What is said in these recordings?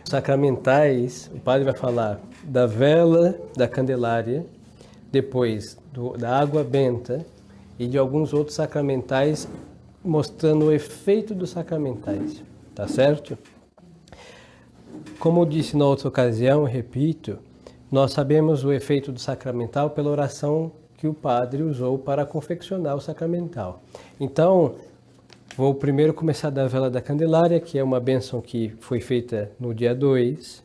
Sacramentais, o padre vai falar da vela da Candelária, depois da água benta e de alguns outros sacramentais, mostrando o efeito dos sacramentais, tá certo? Como eu disse na outra ocasião, repito, nós sabemos o efeito do sacramental pela oração que o padre usou para confeccionar o sacramental. Então, vou primeiro começar da vela da Candelária, que é uma bênção que foi feita no dia 2.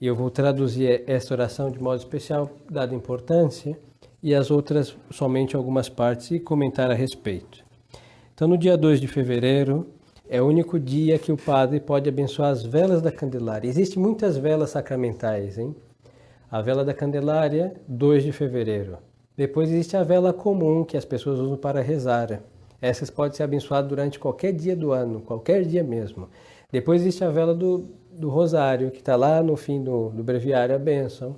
E eu vou traduzir essa oração de modo especial, dada importância, e as outras somente algumas partes e comentar a respeito. Então, no dia 2 de fevereiro, é o único dia que o padre pode abençoar as velas da Candelária. Existem muitas velas sacramentais, hein? A vela da Candelária, 2 de fevereiro. Depois existe a vela comum, que as pessoas usam para rezar. Essas podem ser abençoadas durante qualquer dia do ano, qualquer dia mesmo. Depois existe a vela do rosário, que está lá no fim do breviário, a bênção.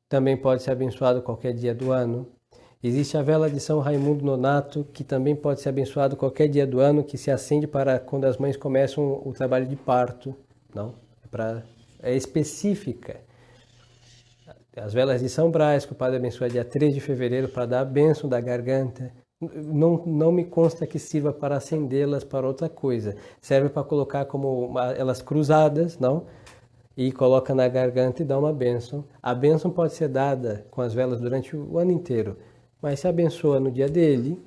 Também pode ser abençoado qualquer dia do ano. Existe a vela de São Raimundo Nonato, que também pode ser abençoado qualquer dia do ano, que se acende para quando as mães começam o trabalho de parto. Não? É específica. As velas de São Brás, que o padre abençoa dia 3 de fevereiro para dar a bênção da garganta. Não me consta que sirva para acendê-las para outra coisa. Serve para colocar como elas cruzadas, não? E coloca na garganta e dá uma bênção. A bênção pode ser dada com as velas durante o ano inteiro, mas se abençoa no dia dele,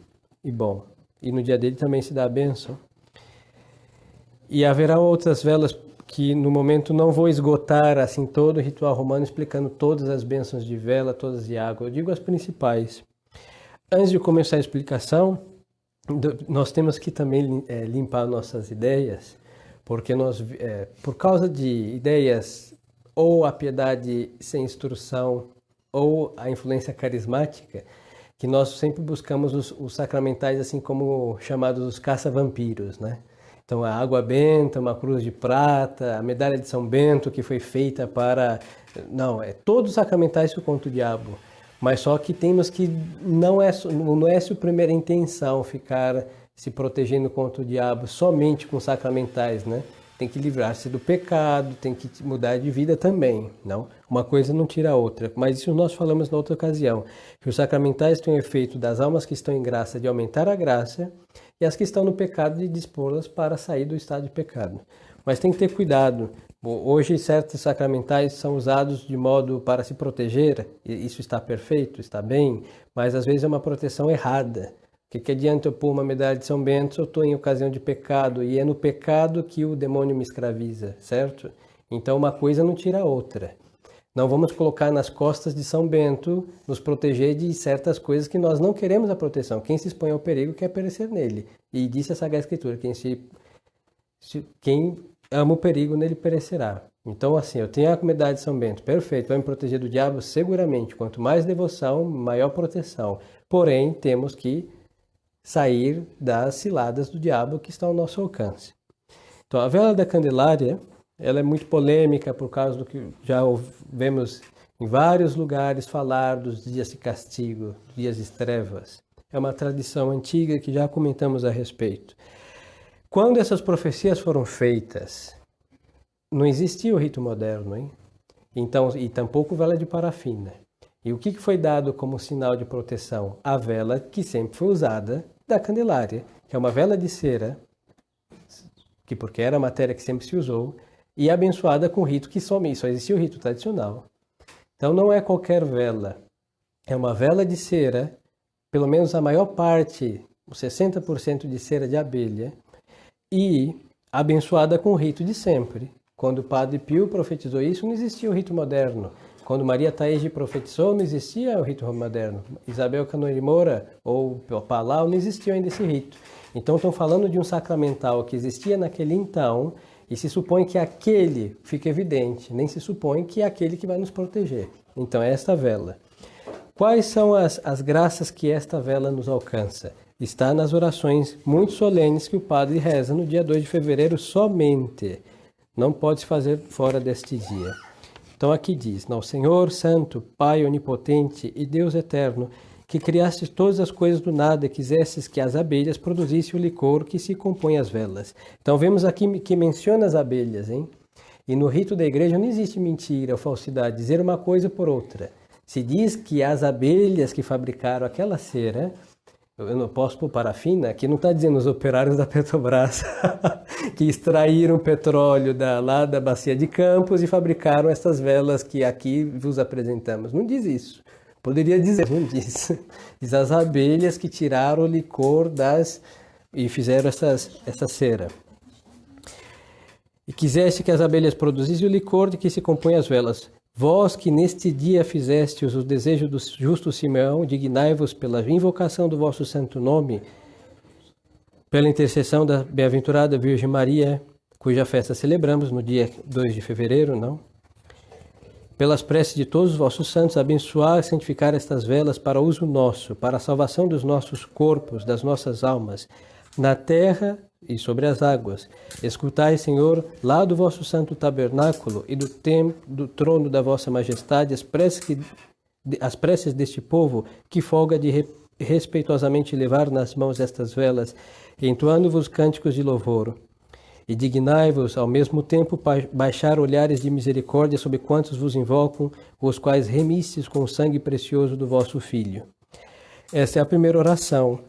e no dia dele também se dá a bênção. E haverá outras velas que no momento não vou esgotar assim todo o ritual romano explicando todas as bênçãos de vela, todas de água. Eu digo as principais. Antes de começar a explicação, nós temos que também limpar nossas ideias, porque nós, por causa de ideias ou a piedade sem instrução ou a influência carismática, que nós sempre buscamos os sacramentais assim como chamados os caça-vampiros, né? Então a água benta, uma cruz de prata, a medalha de São Bento que foi feita para... Não, todos os sacramentais contra o diabo. Mas só que temos que, não é sua primeira intenção ficar se protegendo contra o diabo somente com sacramentais, né? Tem que livrar-se do pecado, tem que mudar de vida também, não? Uma coisa não tira a outra, mas isso nós falamos na outra ocasião, que os sacramentais têm o efeito das almas que estão em graça de aumentar a graça e as que estão no pecado de dispô-las para sair do estado de pecado. Mas tem que ter cuidado. Hoje, certos sacramentais são usados de modo para se proteger, isso está perfeito, está bem, mas às vezes é uma proteção errada. Que adianta eu pôr uma medalha de São Bento se eu estou em ocasião de pecado, e é no pecado que o demônio me escraviza, certo? Então uma coisa não tira a outra. Não vamos colocar nas costas de São Bento, nos proteger de certas coisas que nós não queremos a proteção. Quem se expõe ao perigo quer perecer nele. E disse a Sagrada Escritura, quem ama o perigo, nele perecerá. Então, assim, eu tenho a medalha de São Bento, perfeito, vai me proteger do diabo? Seguramente. Quanto mais devoção, maior proteção. Porém, temos que sair das ciladas do diabo que estão ao nosso alcance. Então, a vela da Candelária, ela é muito polêmica por causa do que já vemos em vários lugares falar dos dias de castigo, dias de trevas. É uma tradição antiga que já comentamos a respeito. Quando essas profecias foram feitas, não existia o rito moderno, hein? Então, e tampouco vela de parafina. E o que foi dado como sinal de proteção? A vela que sempre foi usada da Candelária, que é uma vela de cera, que porque era a matéria que sempre se usou, e abençoada com rito que só existia o rito tradicional. Então não é qualquer vela, é uma vela de cera, pelo menos a maior parte, os 60% de cera de abelha, e abençoada com o rito de sempre. Quando o Padre Pio profetizou isso, não existia o rito moderno. Quando Maria Taide profetizou, não existia o rito moderno. Isabel Canoe de Moura ou Palau, não existia ainda esse rito. Então estão falando de um sacramental que existia naquele então, e se supõe que aquele fica evidente, nem se supõe que é aquele que vai nos proteger. Então é esta vela. Quais são as graças que esta vela nos alcança? Está nas orações muito solenes que o padre reza no dia 2 de fevereiro somente. Não pode se fazer fora deste dia. Então aqui diz, não, Senhor Santo, Pai Onipotente e Deus Eterno, que criaste todas as coisas do nada e quisestes que as abelhas produzissem o licor que se compõe as velas. Então vemos aqui que menciona as abelhas, hein? E no rito da igreja não existe mentira ou falsidade, dizer uma coisa por outra. Se diz que as abelhas que fabricaram aquela cera, eu não posso pôr parafina, aqui não está dizendo os operários da Petrobras, que extraíram petróleo lá da bacia de Campos e fabricaram essas velas que aqui vos apresentamos. Não diz isso. Poderia dizer, não diz. Diz as abelhas que tiraram o licor e fizeram essa cera. E quiseste que as abelhas produzissem o licor de que se compõem as velas. Vós que neste dia fizestes o desejo do justo Simeão, dignai-vos pela invocação do vosso santo nome, pela intercessão da bem-aventurada Virgem Maria, cuja festa celebramos no dia 2 de fevereiro, não? Pelas preces de todos os vossos santos, abençoar e santificar estas velas para uso nosso, para a salvação dos nossos corpos, das nossas almas, na terra e sobre as águas. Escutai, Senhor, lá do vosso santo tabernáculo e do trono da vossa majestade, as preces deste povo que folga de respeitosamente levar nas mãos estas velas, entoando-vos cânticos de louvor. E dignai-vos, ao mesmo tempo, baixar olhares de misericórdia sobre quantos vos invocam, os quais remistes com o sangue precioso do vosso Filho. Esta é a primeira oração.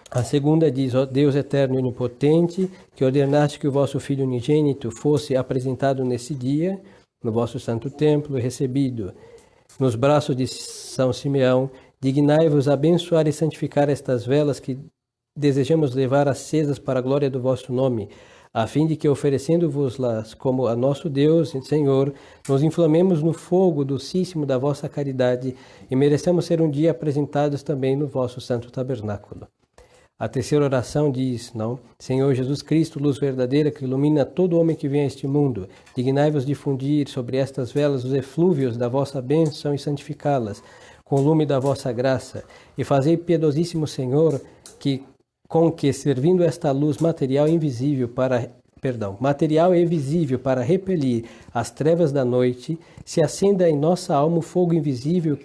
A segunda diz, ó Deus eterno e onipotente, que ordenaste que o vosso Filho unigênito fosse apresentado nesse dia, no vosso santo templo, e recebido nos braços de São Simeão, dignai-vos abençoar e santificar estas velas que desejamos levar acesas para a glória do vosso nome, a fim de que, oferecendo-vos-las como a nosso Deus e Senhor, nos inflamemos no fogo docíssimo da vossa caridade e mereçamos ser um dia apresentados também no vosso santo tabernáculo. A terceira oração diz, não? Senhor Jesus Cristo, luz verdadeira que ilumina todo homem que vem a este mundo, dignai-vos difundir sobre estas velas os eflúvios da vossa bênção e santificá-las com o lume da vossa graça. E fazei, piedosíssimo Senhor, com que, servindo esta luz material e visível para repelir as trevas da noite, se acenda em nossa alma o fogo invisível,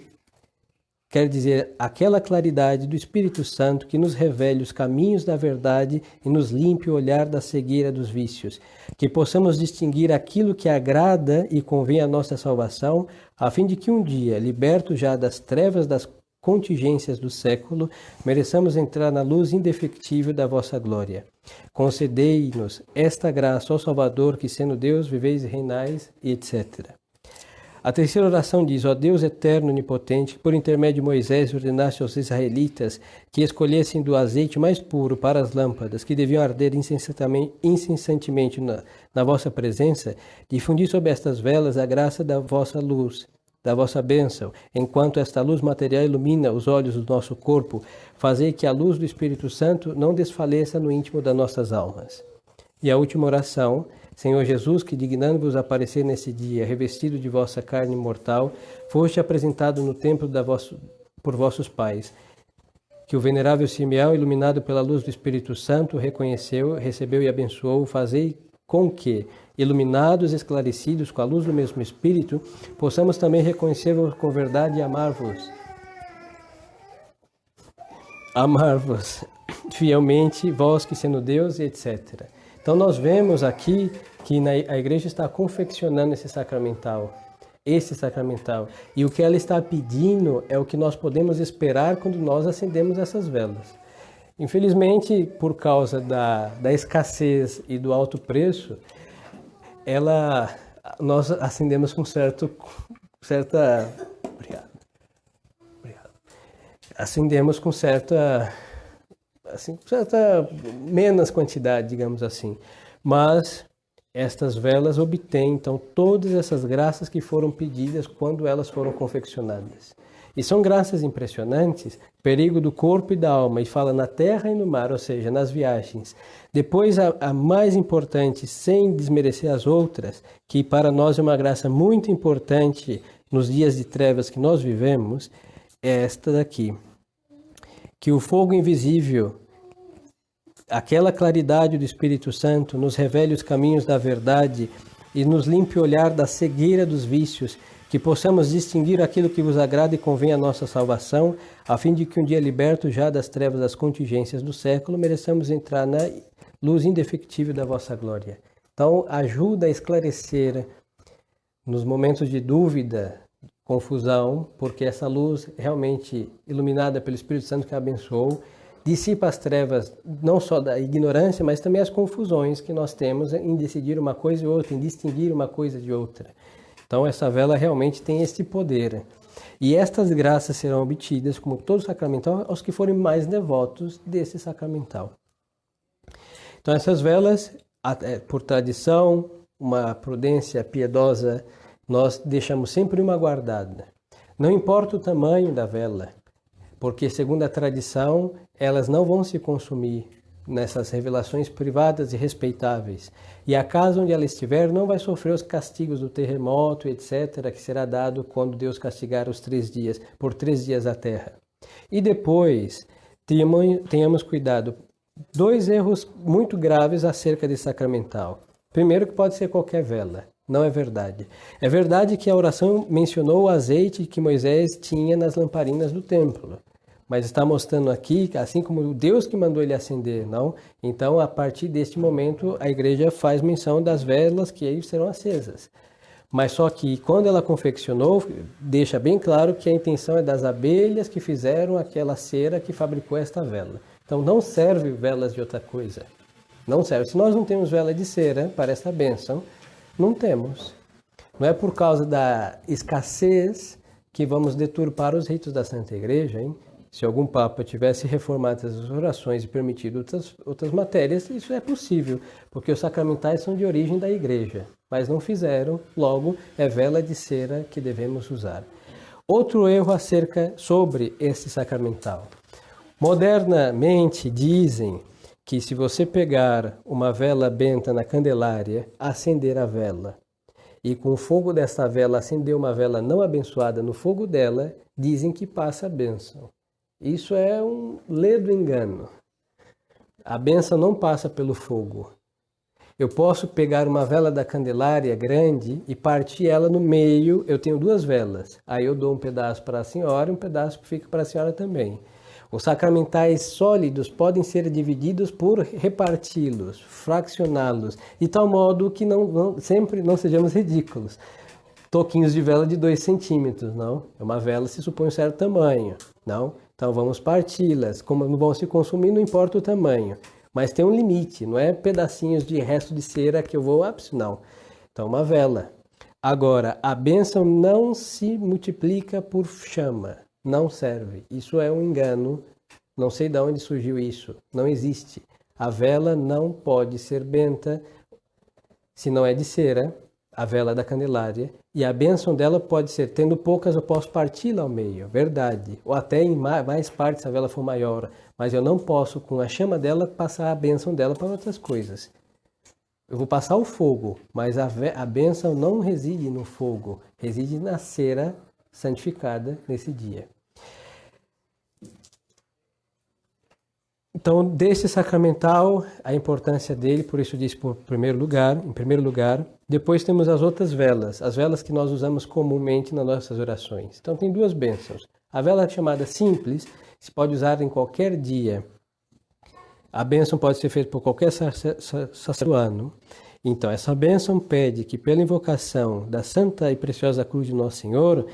quer dizer, aquela claridade do Espírito Santo que nos revele os caminhos da verdade e nos limpe o olhar da cegueira dos vícios, que possamos distinguir aquilo que agrada e convém à nossa salvação, a fim de que um dia, libertos já das trevas das contingências do século, mereçamos entrar na luz indefectível da vossa glória. Concedei-nos esta graça, ó Salvador, que sendo Deus, viveis e reinais, etc. A terceira oração diz, ó Deus eterno e onipotente, que por intermédio de Moisés ordenaste aos israelitas que escolhessem do azeite mais puro para as lâmpadas, que deviam arder incessantemente na vossa presença, difundir sobre estas velas a graça da vossa luz, da vossa bênção, enquanto esta luz material ilumina os olhos do nosso corpo, fazei que a luz do Espírito Santo não desfaleça no íntimo das nossas almas. E a última oração, Senhor Jesus, que dignando-vos aparecer nesse dia, revestido de vossa carne mortal, foste apresentado no templo por vossos pais, que o venerável Simeão, iluminado pela luz do Espírito Santo, reconheceu, recebeu e abençoou, fazei com que, iluminados e esclarecidos com a luz do mesmo Espírito, possamos também reconhecer-vos com verdade e amar-vos. Amar-vos fielmente, vós que sendo Deus, etc. Então nós vemos aqui que a igreja está confeccionando esse sacramental. E o que ela está pedindo é o que nós podemos esperar quando nós acendemos essas velas. Infelizmente, por causa da escassez e do alto preço, nós acendemos com acendemos com certa menos quantidade, digamos assim. Mas estas velas obtêm, então, todas essas graças que foram pedidas quando elas foram confeccionadas. E são graças impressionantes, perigo do corpo e da alma, e fala na terra e no mar, ou seja, nas viagens. Depois, a mais importante, sem desmerecer as outras, que para nós é uma graça muito importante nos dias de trevas que nós vivemos, é esta daqui. Que o fogo invisível, aquela claridade do Espírito Santo, nos revele os caminhos da verdade e nos limpe o olhar da cegueira dos vícios, que possamos distinguir aquilo que vos agrada e convém à nossa salvação, a fim de que um dia libertos já das trevas das contingências do século, mereçamos entrar na luz indefectível da vossa glória. Então, ajuda a esclarecer nos momentos de dúvida, confusão, porque essa luz realmente iluminada pelo Espírito Santo que a abençoou, dissipa as trevas não só da ignorância, mas também as confusões que nós temos em decidir uma coisa e outra, em distinguir uma coisa de outra. Então essa vela realmente tem esse poder. E estas graças serão obtidas, como todo sacramental, aos que forem mais devotos desse sacramental. Então essas velas, por tradição, uma prudência piedosa, nós deixamos sempre uma guardada. Não importa o tamanho da vela, porque segundo a tradição, elas não vão se consumir nessas revelações privadas e respeitáveis. E a casa onde ela estiver não vai sofrer os castigos do terremoto, etc., que será dado quando Deus castigar os 3 dias, por 3 dias a terra. E depois, tenhamos cuidado. 2 erros muito graves acerca de sacramental. Primeiro, que pode ser qualquer vela. Não é verdade. É verdade que a oração mencionou o azeite que Moisés tinha nas lamparinas do templo. Mas está mostrando aqui, assim como Deus que mandou ele acender, não? Então, a partir deste momento, a igreja faz menção das velas que aí serão acesas. Mas só que quando ela confeccionou, deixa bem claro que a intenção é das abelhas que fizeram aquela cera que fabricou esta vela. Então, não serve velas de outra coisa. Não serve. Se nós não temos vela de cera para esta bênção, não temos. Não é por causa da escassez que vamos deturpar os ritos da Santa Igreja, hein? Se algum Papa tivesse reformado as orações e permitido outras matérias, isso é possível, porque os sacramentais são de origem da Igreja, mas não fizeram, logo é vela de cera que devemos usar. Outro erro sobre esse sacramental. Modernamente dizem que se você pegar uma vela benta na Candelária, acender a vela, e com o fogo dessa vela acender uma vela não abençoada no fogo dela, dizem que passa a bênção. Isso é um ledo engano. A bênção não passa pelo fogo. Eu posso pegar uma vela da Candelária grande e partir ela no meio. Eu tenho 2 velas. Aí eu dou um pedaço para a senhora e um pedaço fica para a senhora também. Os sacramentais sólidos podem ser divididos por reparti-los, fracioná-los, de tal modo que sempre não sejamos ridículos. Toquinhos de vela de 2 centímetros, não? É uma vela se supõe um certo tamanho, não? Então vamos parti-las. Como não vão se consumir, não importa o tamanho. Mas tem um limite, não é pedacinhos de resto de cera que eu vou... não. Então uma vela. Agora, a bênção não se multiplica por chama. Não serve. Isso é um engano. Não sei de onde surgiu isso. Não existe. A vela não pode ser benta se não é de cera, a vela da Candelária, e a bênção dela pode ser, tendo poucas, eu posso parti-la ao meio, verdade. Ou até em mais partes se a vela for maior, mas eu não posso, com a chama dela, passar a bênção dela para outras coisas. Eu vou passar o fogo, mas a bênção não reside no fogo, reside na cera santificada nesse dia. Então, desse sacramental, a importância dele, por isso disse em primeiro lugar. Depois temos as outras velas, as velas que nós usamos comumente nas nossas orações. Então, tem 2 bênçãos. A vela chamada simples, se pode usar em qualquer dia. A bênção pode ser feita por qualquer sacerdote. Então, essa bênção pede que, pela invocação da Santa e Preciosa Cruz de Nosso Senhor,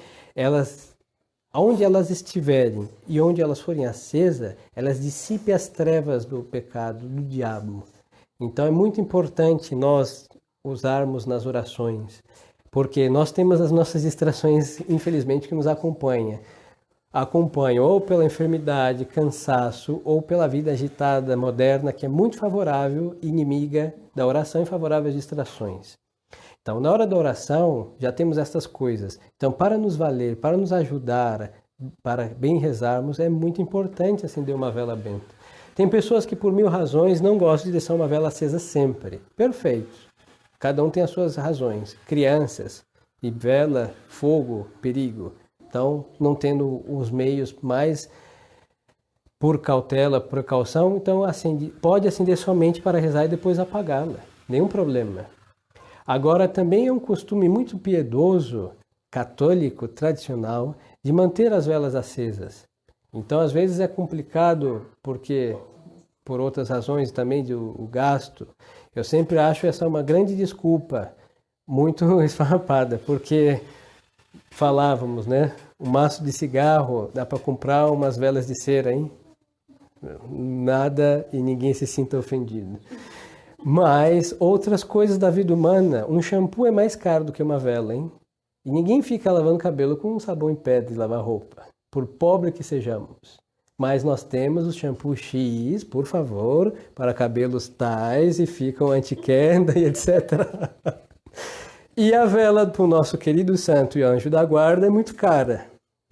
onde elas estiverem e onde elas forem acesas, elas dissipem as trevas do pecado, do diabo. Então é muito importante nós usarmos nas orações, porque nós temos as nossas distrações, infelizmente, que nos acompanham ou pela enfermidade, cansaço, ou pela vida agitada moderna, que é muito favorável, inimiga da oração e favorável às distrações. Então, na hora da oração, já temos estas coisas. Então, para nos valer, para nos ajudar, para bem rezarmos, é muito importante acender uma vela benta. Tem pessoas que, por 1000 razões, não gostam de deixar uma vela acesa sempre. Perfeito. Cada um tem as suas razões. Crianças, e vela, fogo, perigo. Então, não tendo os meios mais por cautela, precaução, então pode acender somente para rezar e depois apagá-la. Nenhum problema. Agora, também é um costume muito piedoso, católico, tradicional, de manter as velas acesas. Então, às vezes é complicado, porque por outras razões também o gasto, eu sempre acho essa uma grande desculpa, muito esfarrapada, porque falávamos, né? Um maço de cigarro dá para comprar umas velas de cera, hein? Nada e ninguém se sinta ofendido. Mas outras coisas da vida humana, um shampoo é mais caro do que uma vela, hein? E ninguém fica lavando cabelo com um sabão em pedra de lavar roupa, por pobre que sejamos. Mas nós temos o shampoo X, por favor, para cabelos tais e ficam anti-queda e etc. E a vela para o nosso querido santo e anjo da guarda é muito cara.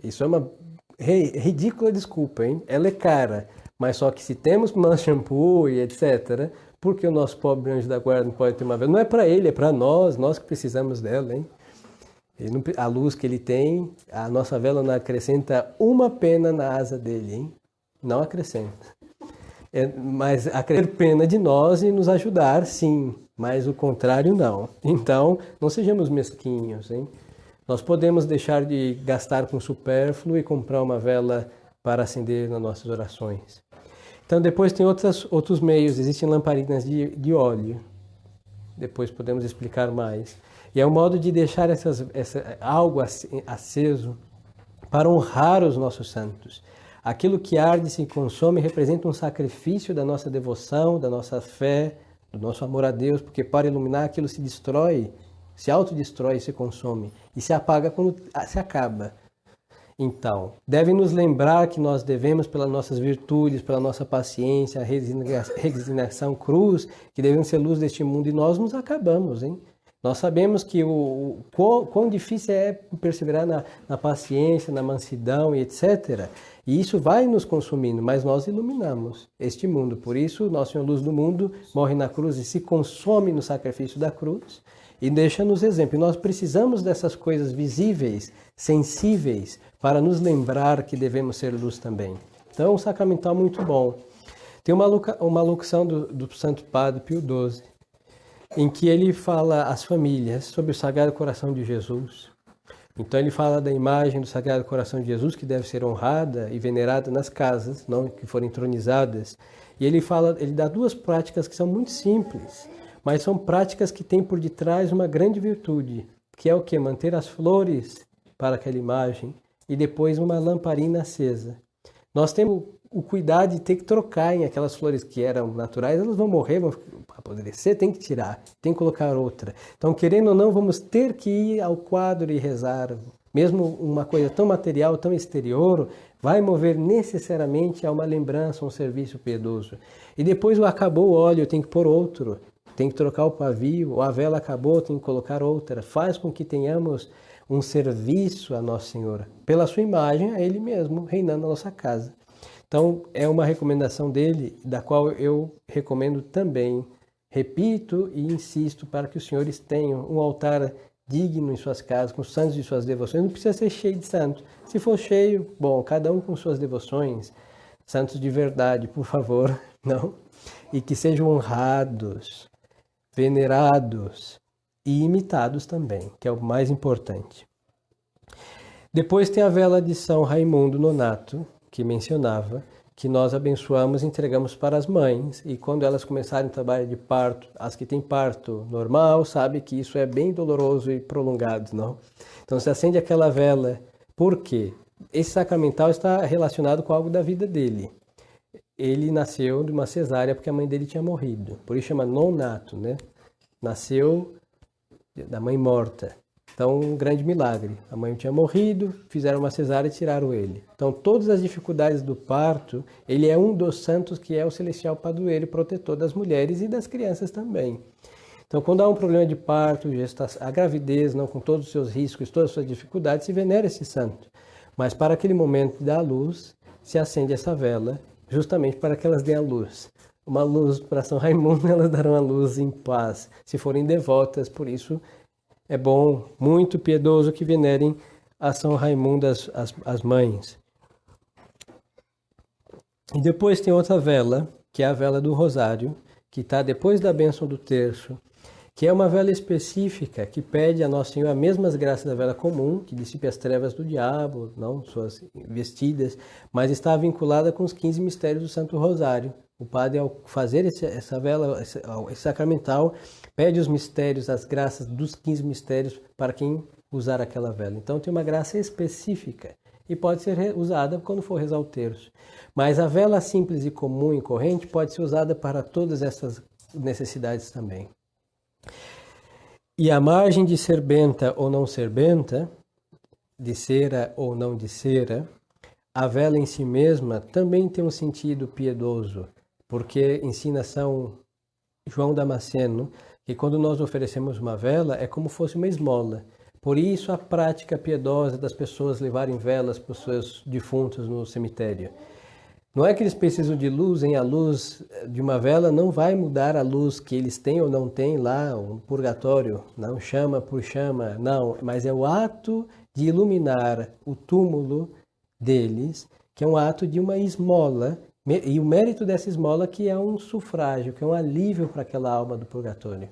Isso é uma ridícula desculpa, hein? Ela é cara, mas só que se temos o nosso shampoo e etc., por que o nosso pobre anjo da guarda não pode ter uma vela? Não é para ele, é para nós que precisamos dela, hein? A luz que ele tem, a nossa vela não acrescenta uma pena na asa dele, hein? Não acrescenta. Mas acrescenta pena de nós e nos ajudar, sim, mas o contrário não. Então, não sejamos mesquinhos, hein? Nós podemos deixar de gastar com supérfluo e comprar uma vela para acender nas nossas orações. Então, depois tem outros meios, existem lamparinas de óleo. Depois podemos explicar mais. E é um modo de deixar algo aceso para honrar os nossos santos. Aquilo que arde e se consome representa um sacrifício da nossa devoção, da nossa fé, do nosso amor a Deus, porque para iluminar aquilo se destrói, se autodestrói e se consome, e se apaga quando se acaba. Então, deve nos lembrar que nós devemos, pelas nossas virtudes, pela nossa paciência, a resignação, cruz, que devemos ser luz deste mundo, e nós nos acabamos, hein? Nós sabemos que quão difícil é perseverar na paciência, na mansidão e etc. E isso vai nos consumindo, mas nós iluminamos este mundo. Por isso, Nosso Senhor Luz do Mundo morre na cruz e se consome no sacrifício da cruz e deixa-nos exemplo. E nós precisamos dessas coisas visíveis, sensíveis, para nos lembrar que devemos ser luz também. Então, é um sacramental muito bom. Tem uma locução do Santo Padre Pio XII, em que ele fala às famílias sobre o Sagrado Coração de Jesus. Então ele fala da imagem do Sagrado Coração de Jesus, que deve ser honrada e venerada nas casas, não que forem entronizadas. E ele dá duas práticas que são muito simples, mas são práticas que têm por detrás uma grande virtude, que é o quê? Manter as flores para aquela imagem e depois uma lamparina acesa. Nós temos o cuidado de ter que trocar em aquelas flores que eram naturais, elas vão morrer, vão apodrecer, tem que tirar, tem que colocar outra. Então, querendo ou não, vamos ter que ir ao quadro e rezar. Mesmo uma coisa tão material, tão exterior, vai mover necessariamente a uma lembrança, a um serviço piedoso. E depois acabou o óleo, tem que pôr outro, tem que trocar o pavio, ou a vela acabou, tem que colocar outra. Faz com que tenhamos um serviço a Nossa Senhora, pela sua imagem, a Ele mesmo, reinando na nossa casa. Então, é uma recomendação dele, da qual eu recomendo também. Repito e insisto para que os senhores tenham um altar digno em suas casas, com os santos de suas devoções. Não precisa ser cheio de santos. Se for cheio, bom, cada um com suas devoções. Santos de verdade, por favor, não? E que sejam honrados, venerados e imitados também, que é o mais importante. Depois tem a vela de São Raimundo Nonato, que mencionava, que nós abençoamos e entregamos para as mães, e quando elas começarem o trabalho de parto, as que têm parto normal, sabe que isso é bem doloroso e prolongado, não? Então se acende aquela vela, por quê? Esse sacramental está relacionado com algo da vida dele. Ele nasceu de uma cesárea porque a mãe dele tinha morrido, por isso chama nonato, né? Nasceu da mãe morta. Então, um grande milagre. A mãe tinha morrido, fizeram uma cesárea e tiraram ele. Então, todas as dificuldades do parto, ele é um dos santos que é o celestial padroeiro, protetor das mulheres e das crianças também. Então, quando há um problema de parto, a gravidez, não com todos os seus riscos, todas as suas dificuldades, se venera esse santo. Mas para aquele momento da luz, se acende essa vela, justamente para que elas deem a luz. Uma luz para São Raimundo, elas darão a luz em paz, se forem devotas, por isso é bom, muito piedoso que venerem a São Raimundo as mães. E depois tem outra vela, que é a vela do Rosário, que está depois da bênção do terço, que é uma vela específica, que pede a Nossa Senhora as mesmas graças da vela comum, que dissipe as trevas do diabo, não suas vestidas, mas está vinculada com os 15 mistérios do Santo Rosário, O padre, ao fazer essa vela, esse sacramental, pede os mistérios, as graças dos 15 mistérios para quem usar aquela vela. Então tem uma graça específica e pode ser usada quando for rezar o terço. Mas a vela simples e comum e corrente pode ser usada para todas essas necessidades também. E a margem de ser benta ou não ser benta, de cera ou não de cera, a vela em si mesma também tem um sentido piedoso, porque ensina São João Damasceno que quando nós oferecemos uma vela é como fosse uma esmola. Por isso a prática piedosa das pessoas levarem velas para os seus defuntos no cemitério. Não é que eles precisam de luz, a luz de uma vela não vai mudar a luz que eles têm ou não têm lá, o purgatório, não chama por chama, não, mas é o ato de iluminar o túmulo deles, que é um ato de uma esmola, e o mérito dessa esmola que é um sufrágio, que é um alívio para aquela alma do purgatório.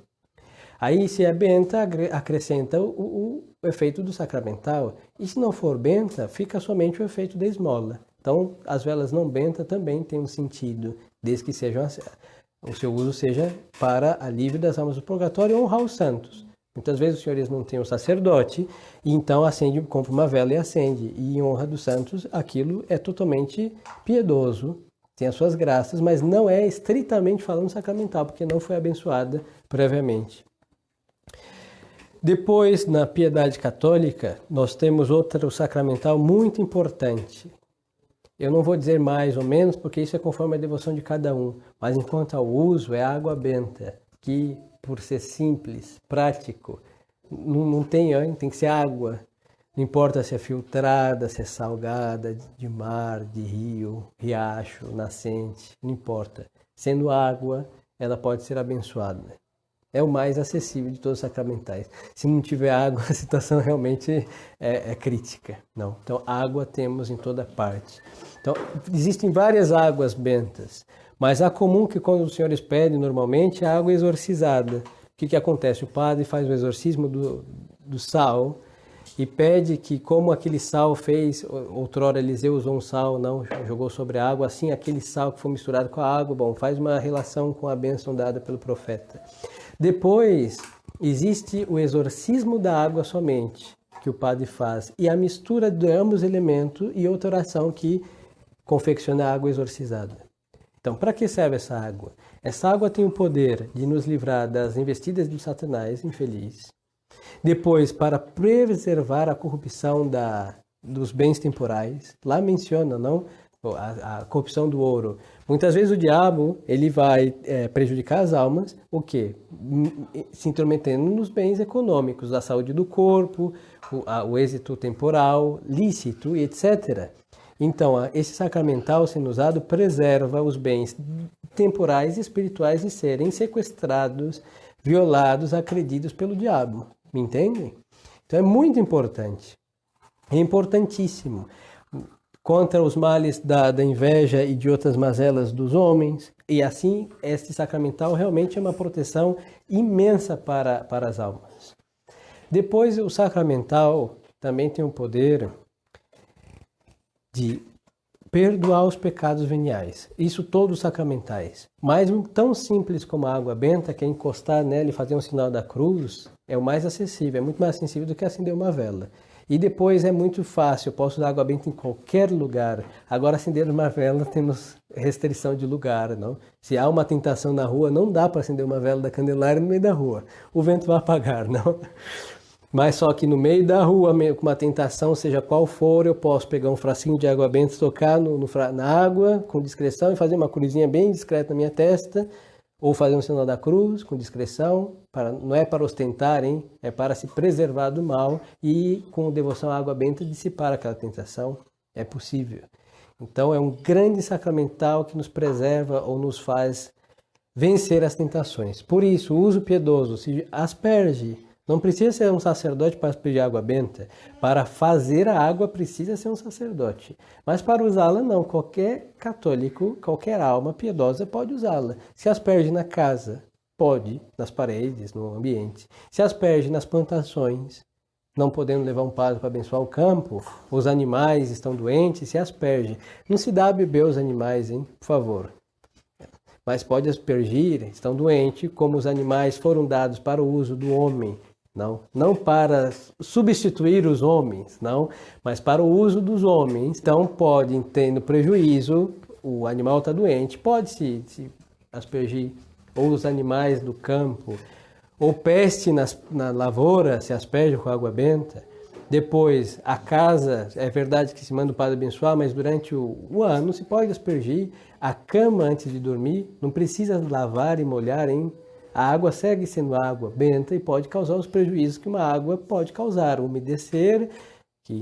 Aí, se é benta, acrescenta o efeito do sacramental, e se não for benta, fica somente o efeito da esmola. Então, as velas não benta também têm um sentido, desde que o seu uso seja para alívio das almas do purgatório ou honrar os santos. Muitas vezes os senhores não têm um sacerdote, e então compra uma vela e acende. E em honra dos santos, aquilo é totalmente piedoso, tem as suas graças, mas não é estritamente falando sacramental, porque não foi abençoada previamente. Depois, na piedade católica, nós temos outro sacramental muito importante. Eu não vou dizer mais ou menos, porque isso é conforme a devoção de cada um, mas enquanto ao uso, é a água benta, que por ser simples, prático, não tem que ser água. Não importa se é filtrada, se é salgada, de mar, de rio, riacho, nascente, não importa. Sendo água, ela pode ser abençoada. É o mais acessível de todos os sacramentais. Se não tiver água, a situação realmente é crítica. Não. Então, água temos em toda parte. Então, existem várias águas bentas, mas a comum que quando os senhores pedem normalmente é a água exorcizada. O que acontece? O padre faz o exorcismo do sal e pede que, como aquele sal fez, outrora Eliseu usou um sal, não jogou sobre a água, assim aquele sal que foi misturado com a água, faz uma relação com a bênção dada pelo profeta. Depois, existe o exorcismo da água somente, que o padre faz, e a mistura de ambos elementos e outra oração que confecciona a água exorcizada. Então, para que serve essa água? Essa água tem o poder de nos livrar das investidas do Satanás infeliz. Depois, para preservar a corrupção dos bens temporais. Lá menciona, não? A corrupção do ouro. Muitas vezes o diabo ele vai prejudicar as almas, o quê? Se intrometendo nos bens econômicos, a saúde do corpo, o êxito temporal, lícito e etc. Então, esse sacramental sendo usado preserva os bens temporais e espirituais de serem sequestrados, violados, agredidos pelo diabo. Me entendem? Então é muito importante. É importantíssimo. Contra os males da inveja e de outras mazelas dos homens. E assim, este sacramental realmente é uma proteção imensa para as almas. Depois, o sacramental também tem o poder de perdoar os pecados veniais. Isso todos os sacramentais. Mas um tão simples como a água benta, que é encostar nela e fazer um sinal da cruz, é o mais acessível, é muito mais acessível do que acender uma vela. E depois é muito fácil, eu posso usar água benta em qualquer lugar. Agora, acender uma vela, temos restrição de lugar, não? Se há uma tentação na rua, não dá para acender uma vela da Candelária no meio da rua. O vento vai apagar, não? Mas só que no meio da rua, com uma tentação, seja qual for, eu posso pegar um frasquinho de água benta, tocar na água com discreção e fazer uma cruzinha bem discreta na minha testa, ou fazer um sinal da cruz com discreção, não é para ostentar, hein? É para se preservar do mal e com devoção à água benta dissipar aquela tentação. É possível. Então é um grande sacramental que nos preserva ou nos faz vencer as tentações. Por isso, o uso piedoso se asperge. Não precisa ser um sacerdote para pedir água benta. Para fazer a água precisa ser um sacerdote. Mas para usá-la não. Qualquer católico, qualquer alma piedosa pode usá-la. Se asperge na casa, pode. Nas paredes, no ambiente. Se asperge nas plantações, não podendo levar um padre para abençoar o campo, os animais estão doentes, se asperge. Não se dá a beber aos animais, hein? Por favor. mas pode aspergir, estão doentes, como os animais foram dados para o uso do homem, não para substituir os homens, não, mas para o uso dos homens. Então pode, tendo prejuízo, o animal está doente, pode se aspergir, ou os animais do campo, ou peste na lavoura, se asperge com água benta. Depois, a casa, é verdade que se manda o padre abençoar, mas durante o ano se pode aspergir. A cama antes de dormir, não precisa lavar e molhar, hein? A água segue sendo água benta e pode causar os prejuízos que uma água pode causar. Umedecer, que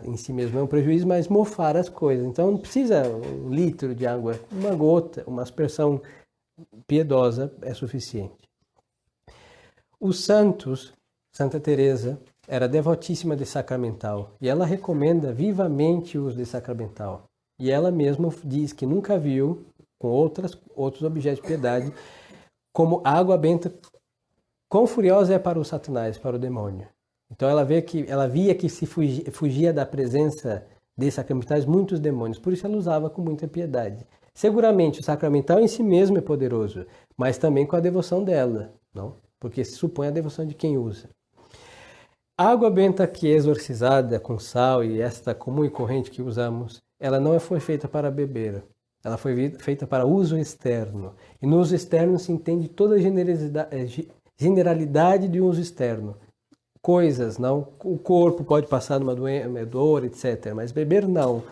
em si mesmo é um prejuízo, mas mofar as coisas. Então não precisa 1 litro de água, uma gota, uma aspersão piedosa é suficiente. Os santos, Santa Teresa era devotíssima de sacramental e ela recomenda vivamente o uso de sacramental. E ela mesma diz que nunca viu, com outros objetos de piedade, como a água benta, quão furiosa é para o Satanás, para o demônio. Então ela via que se fugia da presença de sacramentais muitos demônios, por isso ela usava com muita piedade. Seguramente o sacramental em si mesmo é poderoso, mas também com a devoção dela, não? Porque se supõe a devoção de quem usa. A água benta que é exorcizada com sal e esta comum e corrente que usamos, ela não foi feita para beber. Ela foi feita para uso externo. E no uso externo se entende toda a generalidade de uso externo. Coisas, não? O corpo pode passar numa dor, etc. Mas beber não.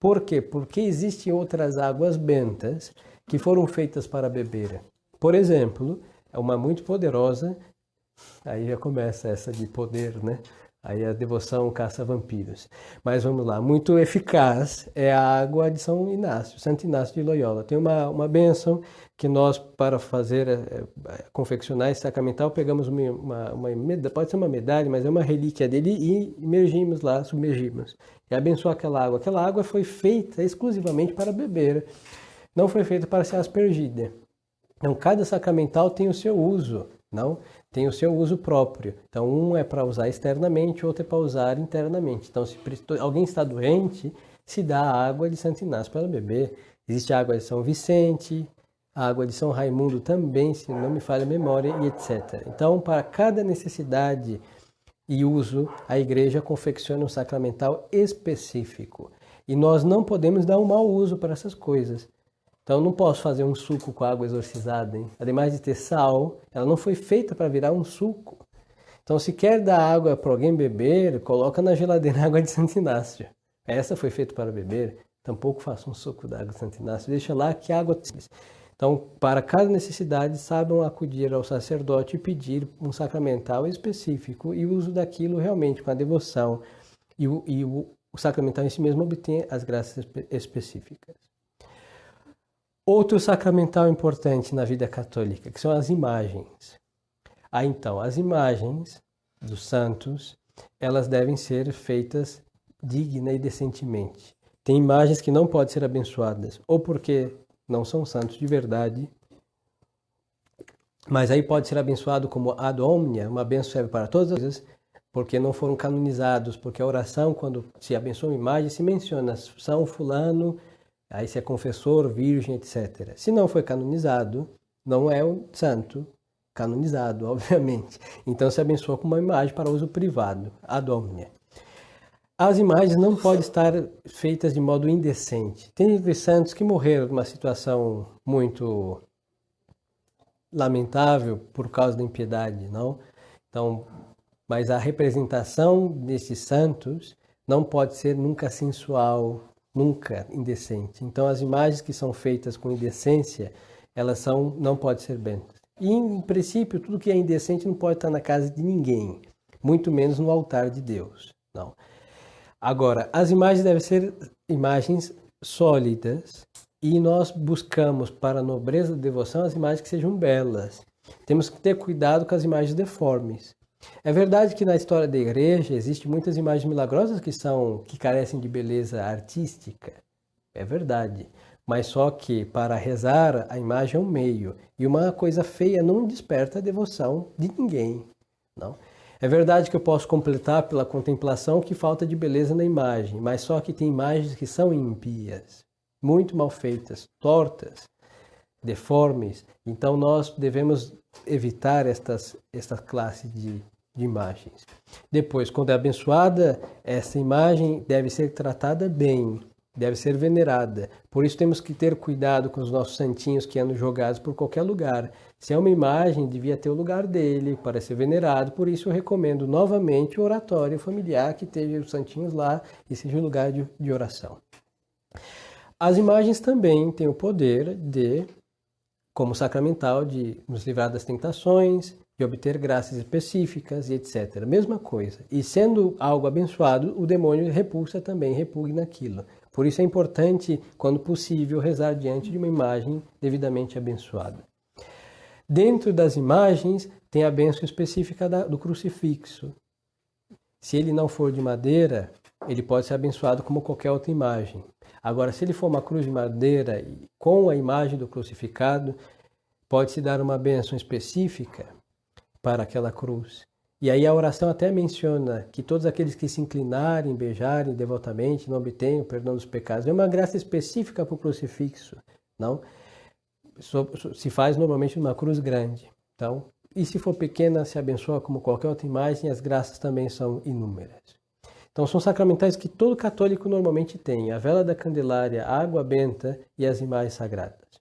Por quê? Porque existem outras águas bentas que foram feitas para beber. Por exemplo, é uma muito poderosa, aí já começa essa de poder, né? Aí a devoção caça vampiros. Mas vamos lá, muito eficaz é a água de São Inácio, Santo Inácio de Loyola. Tem uma bênção que nós, para confeccionar esse sacramental, pegamos pode ser uma medalha, mas é uma relíquia dele e imergimos lá, submergimos. E abençoa aquela água. Aquela água foi feita exclusivamente para beber, não foi feita para ser aspergida. Então, cada sacramental tem o seu uso, não? Tem o seu uso próprio. Então, um é para usar externamente, outro é para usar internamente. Então, se alguém está doente, se dá a água de Santo Inácio para beber. Existe a água de São Vicente, a água de São Raimundo também, se não me falha a memória, e etc. Então, para cada necessidade e uso, a igreja confecciona um sacramental específico. E nós não podemos dar um mau uso para essas coisas. Então, não posso fazer um suco com água exorcizada, hein? Ademais de ter sal, ela não foi feita para virar um suco. Então, se quer dar água para alguém beber, coloca na geladeira água de Santo Inácio. Essa foi feita para beber, tampouco faça um suco da água de Santo Inácio. Deixa lá que a água... Então, para cada necessidade, saibam acudir ao sacerdote e pedir um sacramental específico e o uso daquilo realmente com a devoção. E o sacramental em si mesmo obtém as graças específicas. Outro sacramental importante na vida católica, que são as imagens. Então, as imagens dos santos, elas devem ser feitas digna e decentemente. Tem imagens que não podem ser abençoadas, ou porque não são santos de verdade, mas aí pode ser abençoado como ad omnia, uma bênção serve para todas as coisas, porque não foram canonizados, porque a oração, quando se abençoa uma imagem, se menciona São Fulano, aí se é confessor, virgem, etc. Se não foi canonizado, não é um santo canonizado, obviamente. Então se abençoa com uma imagem para uso privado, ad omnia. As imagens não podem estar feitas de modo indecente. Tem santos que morreram numa situação muito lamentável por causa da impiedade, não? Então, mas a representação desses santos não pode ser nunca sensual, nunca indecente. Então, as imagens que são feitas com indecência, elas não podem ser bentas. E, em princípio, tudo que é indecente não pode estar na casa de ninguém, muito menos no altar de Deus. Não. Agora, as imagens devem ser imagens sólidas e nós buscamos para a nobreza da devoção as imagens que sejam belas. Temos que ter cuidado com as imagens deformes. É verdade que na história da igreja existem muitas imagens milagrosas que carecem de beleza artística. É verdade. Mas só que para rezar a imagem é um meio. E uma coisa feia não desperta a devoção de ninguém. Não? É verdade que eu posso completar pela contemplação que falta de beleza na imagem. Mas só que tem imagens que são impias, muito mal feitas, tortas. deformes. Então nós devemos evitar esta classe de imagens. Depois, quando é abençoada, essa imagem deve ser tratada bem, deve ser venerada. Por isso temos que ter cuidado com os nossos santinhos que andam jogados por qualquer lugar. Se é uma imagem, devia ter o lugar dele para ser venerado. Por isso eu recomendo novamente o oratório familiar, que esteja os santinhos lá e seja o lugar de oração. As imagens também têm o poder de, como sacramental, de nos livrar das tentações, de obter graças específicas e etc. Mesma coisa. E sendo algo abençoado, o demônio repulsa também, repugna aquilo. Por isso é importante, quando possível, rezar diante de uma imagem devidamente abençoada. Dentro das imagens tem a bênção específica do crucifixo. Se ele não for de madeira, ele pode ser abençoado como qualquer outra imagem. Agora, se ele for uma cruz de madeira com a imagem do crucificado, pode-se dar uma bênção específica para aquela cruz. E aí a oração até menciona que todos aqueles que se inclinarem, beijarem devotamente, não obtêm o perdão dos pecados. É uma graça específica para o crucifixo, não? Se faz normalmente numa cruz grande. Então, e se for pequena, se abençoa como qualquer outra imagem, as graças também são inúmeras. Então, são sacramentais que todo católico normalmente tem: a vela da Candelária, a água benta e as imagens sagradas.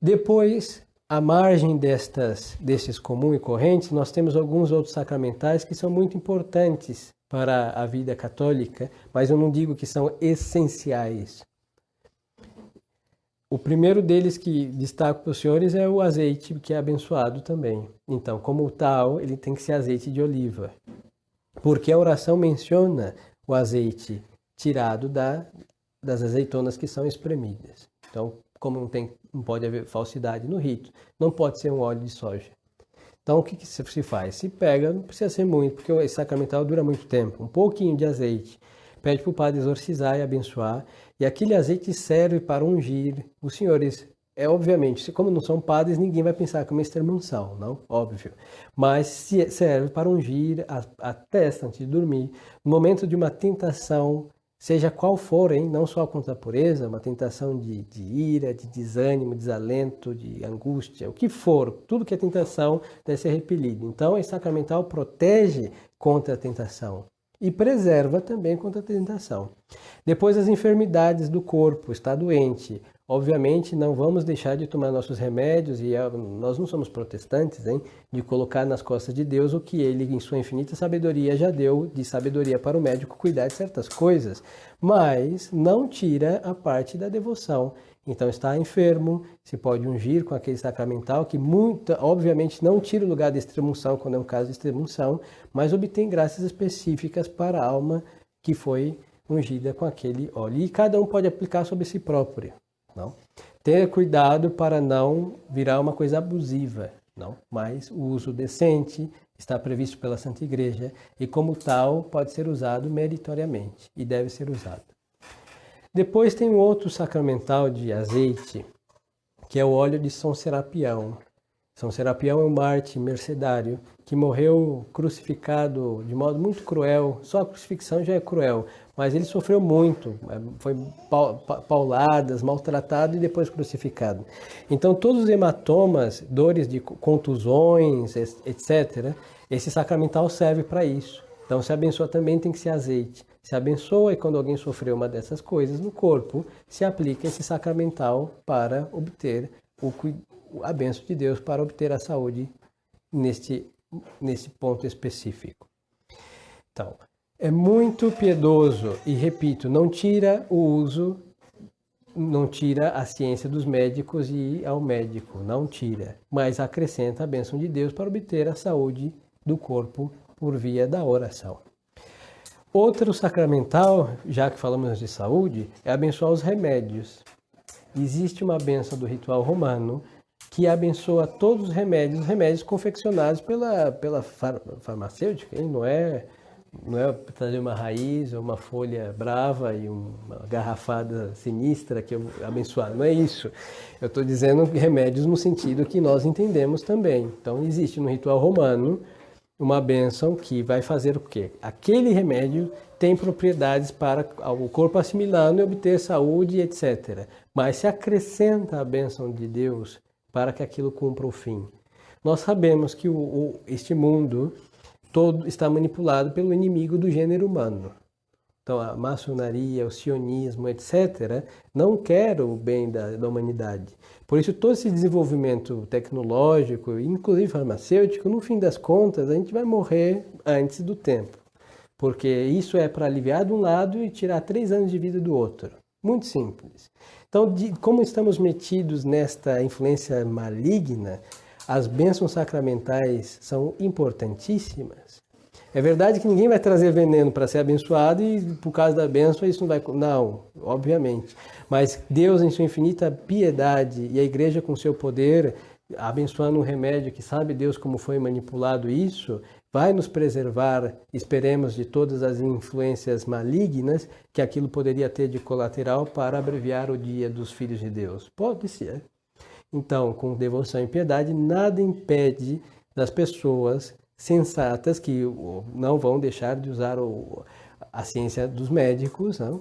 Depois, à margem desses comuns e correntes, nós temos alguns outros sacramentais que são muito importantes para a vida católica, mas eu não digo que são essenciais. O primeiro deles que destaco para os senhores é o azeite, que é abençoado também. Então, como tal, ele tem que ser azeite de oliva, porque a oração menciona o azeite tirado das azeitonas que são espremidas. Então, como não pode haver falsidade no rito, não pode ser um óleo de soja. Então, o que se faz? Se pega, não precisa ser muito, porque esse sacramental dura muito tempo. Um pouquinho de azeite, pede para o padre exorcizar e abençoar, e aquele azeite serve para ungir os senhores. Obviamente, como não são padres, ninguém vai pensar que é uma extrema-unção, não? Óbvio. Mas serve para ungir a testa antes de dormir, no momento de uma tentação, seja qual for, hein? Não só contra a pureza, uma tentação de ira, de desânimo, desalento, de angústia, o que for, tudo que é tentação deve ser repelido. Então, esse sacramental protege contra a tentação e preserva também contra a tentação. Depois, as enfermidades do corpo, está doente. Obviamente, não vamos deixar de tomar nossos remédios, e nós não somos protestantes, hein, de colocar nas costas de Deus o que Ele, em sua infinita sabedoria, já deu de sabedoria para o médico cuidar de certas coisas, mas não tira a parte da devoção. Então, está enfermo, se pode ungir com aquele sacramental, que obviamente não tira o lugar de extrema-unção quando é um caso de extrema-unção, mas obtém graças específicas para a alma que foi ungida com aquele óleo. E cada um pode aplicar sobre si próprio. Não? Ter cuidado para não virar uma coisa abusiva, não? Mas o uso decente está previsto pela Santa Igreja e, como tal, pode ser usado meritoriamente e deve ser usado. Depois tem um outro sacramental de azeite, que é o óleo de São Serapião. São Serapião é um mártir mercedário que morreu crucificado de modo muito cruel. Só a crucifixão já é cruel, mas ele sofreu muito, foi pauladas, maltratado e depois crucificado. Então todos os hematomas, dores de contusões, etc., esse sacramental serve para isso. Então se abençoa também tem que ser azeite. Se abençoa e quando alguém sofreu uma dessas coisas no corpo, se aplica esse sacramental para obter a bênção de Deus, para obter a saúde nesse ponto específico. Então, é muito piedoso e, repito, não tira a ciência dos médicos e ir ao médico, não tira, mas acrescenta a bênção de Deus para obter a saúde do corpo por via da oração. Outro sacramental, já que falamos de saúde, é abençoar os remédios. Existe uma bênção do ritual romano que abençoa todos os remédios confeccionados pela farmacêutica, hein? Não é trazer uma raiz ou uma folha brava e uma garrafada sinistra que eu abençoar, não é isso. Eu estou dizendo remédios no sentido que nós entendemos também. Então existe no ritual romano uma bênção que vai fazer o quê? Aquele remédio tem propriedades para o corpo assimilando e obter saúde, etc. Mas se acrescenta a bênção de Deus para que aquilo cumpra o fim. Nós sabemos que este mundo todo está manipulado pelo inimigo do gênero humano. Então, a maçonaria, o sionismo, etc., não quer o bem da humanidade. Por isso, todo esse desenvolvimento tecnológico, inclusive farmacêutico, no fim das contas, a gente vai morrer antes do tempo. Porque isso é para aliviar de um lado e tirar 3 anos de vida do outro. Muito simples. Então, como estamos metidos nesta influência maligna, as bênçãos sacramentais são importantíssimas. É verdade que ninguém vai trazer veneno para ser abençoado e por causa da bênção isso não vai... Não, obviamente. Mas Deus, em sua infinita piedade e a igreja com seu poder, abençoando um remédio que sabe Deus como foi manipulado isso, vai nos preservar, esperemos, de todas as influências malignas que aquilo poderia ter de colateral para abreviar o dia dos filhos de Deus. Pode ser. Então, com devoção e piedade, nada impede das pessoas sensatas que não vão deixar de usar a ciência dos médicos, não?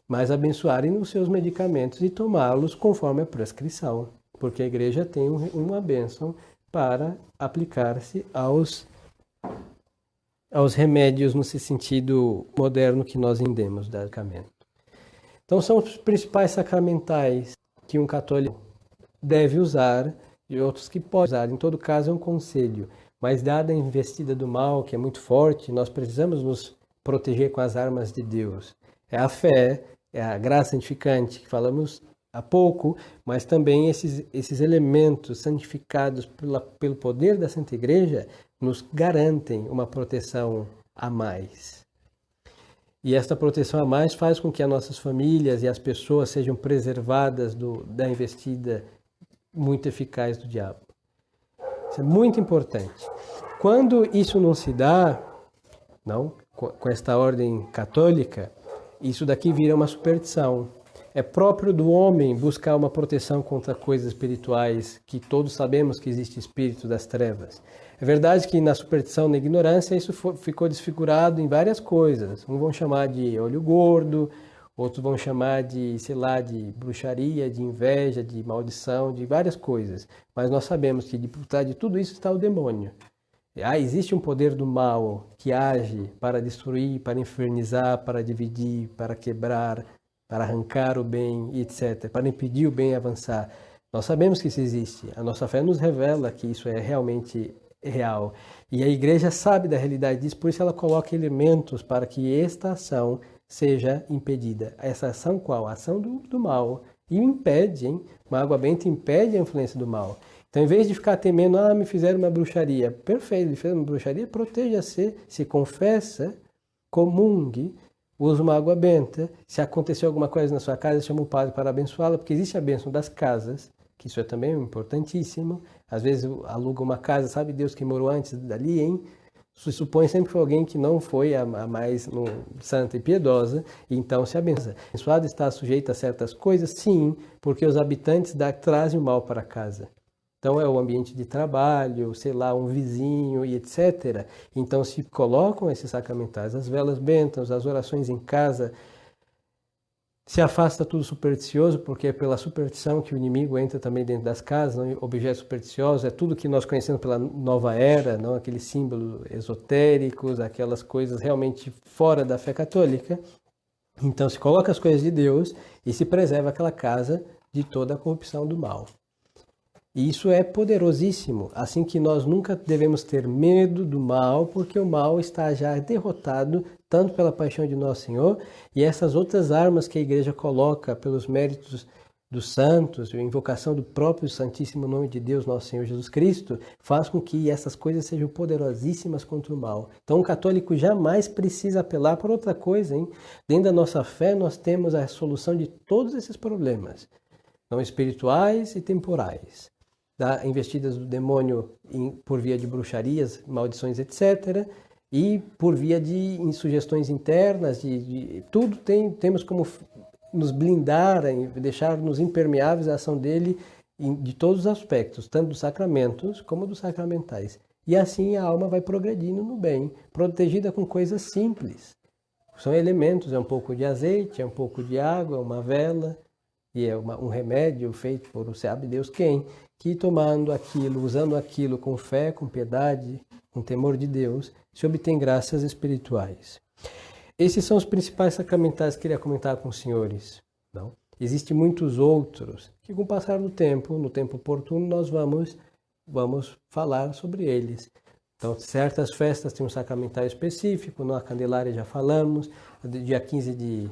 Mas abençoarem os seus medicamentos e tomá-los conforme a prescrição, porque a igreja tem uma bênção para aplicar-se aos remédios no sentido moderno que nós entendemos do sacramento. Então são os principais sacramentais que um católico deve usar e outros que pode usar. Em todo caso é um conselho. Mas dada a investida do mal, que é muito forte, nós precisamos nos proteger com as armas de Deus. É a fé, é a graça santificante, que falamos há pouco, mas também esses elementos santificados pelo poder da Santa Igreja nos garantem uma proteção a mais. E esta proteção a mais faz com que as nossas famílias e as pessoas sejam preservadas da investida muito eficaz do diabo. Isso é muito importante. Quando isso não se dá, não, com esta ordem católica, isso daqui vira uma superstição. É próprio do homem buscar uma proteção contra coisas espirituais, que todos sabemos que existe espírito das trevas. É verdade que na superstição, na ignorância, isso ficou desfigurado em várias coisas. Uns vão chamar de olho gordo, outros vão chamar de, sei lá, de bruxaria, de inveja, de maldição, de várias coisas. Mas nós sabemos que por trás de tudo isso está o demônio. Existe um poder do mal que age para destruir, para infernizar, para dividir, para quebrar, para arrancar o bem, etc., para impedir o bem avançar. Nós sabemos que isso existe. A nossa fé nos revela que isso é realmente real. E a igreja sabe da realidade disso, por isso ela coloca elementos para que esta ação seja impedida. Essa ação qual? A ação do mal. E impede, hein? Uma água benta impede a influência do mal. Então, em vez de ficar temendo, me fizeram uma bruxaria. Perfeito, me fizeram uma bruxaria, proteja-se, se confessa, comungue, use uma água benta. Se aconteceu alguma coisa na sua casa, chama o padre para abençoá-la, porque existe a bênção das casas, que isso é também importantíssimo. Às vezes aluga uma casa, sabe Deus quem morou antes dali, hein? Se supõe sempre que foi alguém que não foi a mais santa e piedosa, e então se abençoa. O abençoado está sujeito a certas coisas? Sim, porque os habitantes trazem o mal para casa. Então é o ambiente de trabalho, sei lá, um vizinho e etc. Então se colocam esses sacramentais, as velas bentas, as orações em casa. Se afasta tudo supersticioso, porque é pela superstição que o inimigo entra também dentro das casas, não? Objetos supersticiosos, é tudo que nós conhecemos pela nova era, não? Aqueles símbolos esotéricos, aquelas coisas realmente fora da fé católica. Então se coloca as coisas de Deus e se preserva aquela casa de toda a corrupção do mal. E isso é poderosíssimo, assim que nós nunca devemos ter medo do mal, porque o mal está já derrotado, tanto pela paixão de Nosso Senhor, e essas outras armas que a Igreja coloca pelos méritos dos santos, a invocação do próprio Santíssimo Nome de Deus, Nosso Senhor Jesus Cristo, faz com que essas coisas sejam poderosíssimas contra o mal. Então o católico jamais precisa apelar por outra coisa, hein? Dentro da nossa fé nós temos a solução de todos esses problemas, não espirituais e temporais. Da investidas do demônio por via de bruxarias, maldições, etc., e por via de sugestões internas, tudo temos como nos blindar, deixar-nos impermeáveis à ação dele de todos os aspectos, tanto dos sacramentos como dos sacramentais. E assim a alma vai progredindo no bem, protegida com coisas simples. São elementos, é um pouco de azeite, é um pouco de água, uma vela, e é um remédio feito por o sabe Deus quem, que tomando aquilo, usando aquilo com fé, com piedade, com temor de Deus, se obtém graças espirituais. Esses são os principais sacramentais que queria comentar com os senhores. Não? Existem muitos outros que, com o passar do tempo, no tempo oportuno, nós vamos falar sobre eles. Então, certas festas têm um sacramental específico, na Candelária já falamos, dia 15 de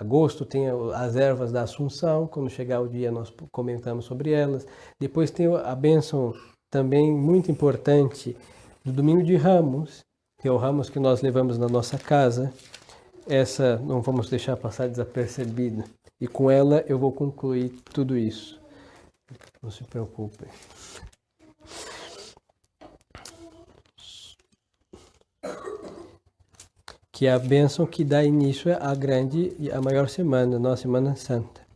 agosto tem as ervas da Assunção, quando chegar o dia nós comentamos sobre elas. Depois tem a bênção também muito importante do Domingo de Ramos, que é o ramos que nós levamos na nossa casa. Essa não vamos deixar passar desapercebida. E com ela eu vou concluir tudo isso. Não se preocupem. Que é a bênção que dá início à grande e à maior semana, nossa Semana Santa.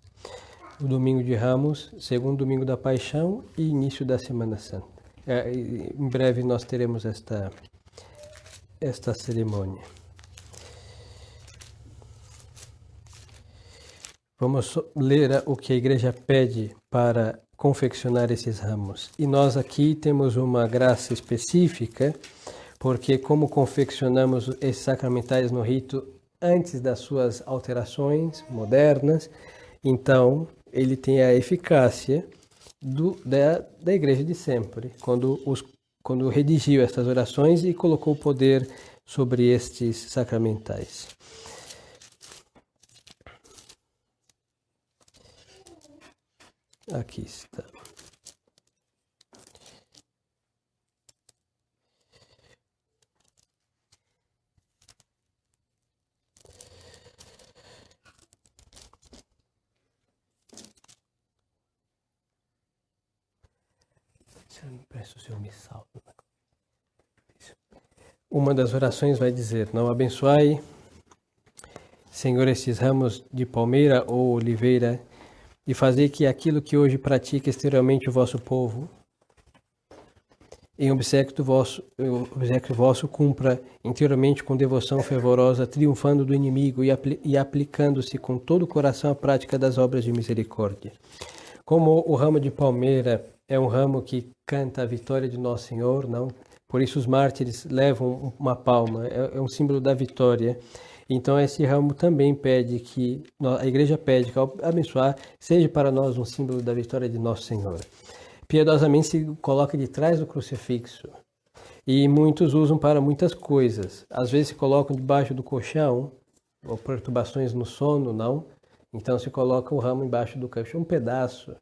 O Domingo de Ramos, segundo domingo da Paixão e início da Semana Santa. Em breve nós teremos esta cerimônia. Vamos ler o que a Igreja pede para confeccionar esses ramos. E nós aqui temos uma graça específica, porque como confeccionamos esses sacramentais no rito antes das suas alterações modernas, então ele tem a eficácia da Igreja de sempre, quando redigiu estas orações e colocou o poder sobre estes sacramentais. Aqui está. Peço o seu missal. Uma das orações vai dizer: não abençoai, Senhor, estes ramos de palmeira ou oliveira, e fazei que aquilo que hoje pratica exteriormente o vosso povo, em obséquio vosso cumpra interiormente com devoção fervorosa, triunfando do inimigo e aplicando-se com todo o coração à prática das obras de misericórdia. Como o ramo de palmeira é um ramo que canta a vitória de Nosso Senhor, não? Por isso os mártires levam uma palma, é um símbolo da vitória. Então esse ramo também pede que, a Igreja pede que ao abençoar, seja para nós um símbolo da vitória de Nosso Senhor. Piedosamente se coloca de trás do crucifixo e muitos usam para muitas coisas. Às vezes se colocam debaixo do colchão, ou perturbações no sono, não? Então se coloca o ramo embaixo do colchão, um pedaço.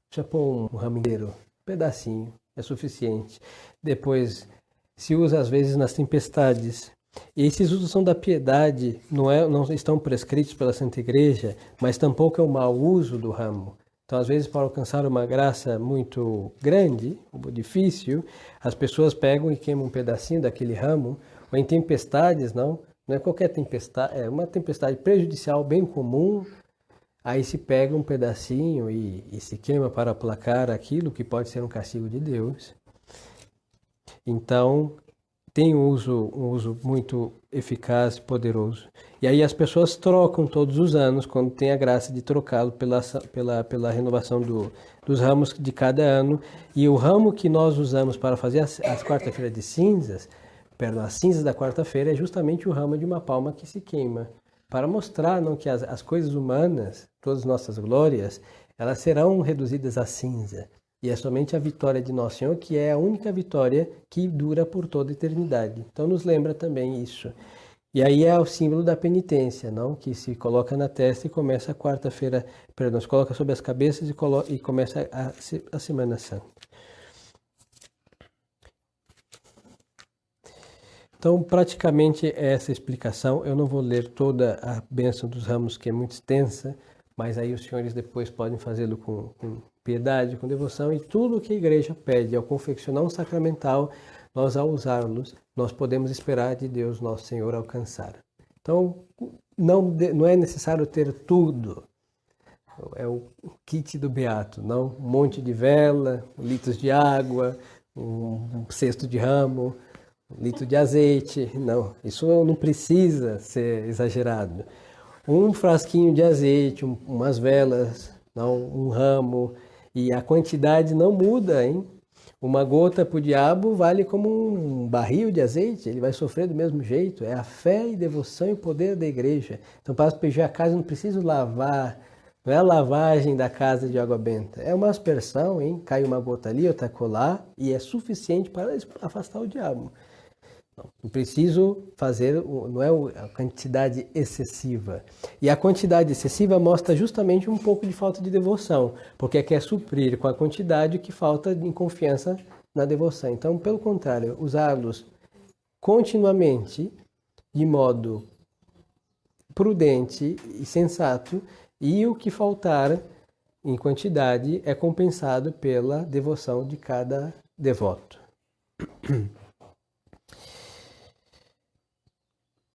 Precisa pôr um ramo inteiro, um pedacinho, é suficiente. Depois se usa às vezes nas tempestades. E esses usos são da piedade, não estão prescritos pela Santa Igreja, mas tampouco é um mau uso do ramo. Então, às vezes, para alcançar uma graça muito grande, ou difícil, as pessoas pegam e queimam um pedacinho daquele ramo, ou em tempestades, não é qualquer tempestade, é uma tempestade prejudicial bem comum, aí se pega um pedacinho e se queima para aplacar aquilo que pode ser um castigo de Deus. Então, tem um uso muito eficaz e poderoso. E aí as pessoas trocam todos os anos, quando tem a graça de trocá-lo pela renovação dos ramos de cada ano. E o ramo que nós usamos para fazer as quarta-feiras de cinzas, as cinzas da quarta-feira, é justamente o ramo de uma palma que se queima. Para mostrar não, que as coisas humanas, todas as nossas glórias, elas serão reduzidas a cinza. E é somente a vitória de Nosso Senhor que é a única vitória que dura por toda a eternidade. Então nos lembra também isso. E aí é o símbolo da penitência, não? Que se coloca na testa e começa a quarta-feira, se coloca sobre as cabeças e começa a Semana Santa. Então, praticamente essa explicação. Eu não vou ler toda a bênção dos ramos, que é muito extensa, mas aí os senhores depois podem fazê-lo com piedade, com devoção, e tudo o que a Igreja pede ao confeccionar um sacramental, nós ao usá-los, nós podemos esperar de Deus Nosso Senhor alcançar. Então, não é necessário ter tudo, é o kit do beato, não um monte de vela, litros de água, um cesto de ramo, um litro de azeite, não, isso não precisa ser exagerado. Um frasquinho de azeite, umas velas, não, um ramo, e a quantidade não muda, hein? Uma gota para o diabo vale como um barril de azeite, ele vai sofrer do mesmo jeito. É a fé e devoção e o poder da igreja. Então, para aspergir a casa, não preciso lavar, não é a lavagem da casa de água benta, é uma aspersão, hein? Cai uma gota ali, outra colar, e é suficiente para afastar o diabo. Não preciso fazer, não é a quantidade excessiva. E a quantidade excessiva mostra justamente um pouco de falta de devoção, porque quer suprir com a quantidade o que falta em confiança na devoção. Então, pelo contrário, usá-los continuamente, de modo prudente e sensato, e o que faltar em quantidade é compensado pela devoção de cada devoto.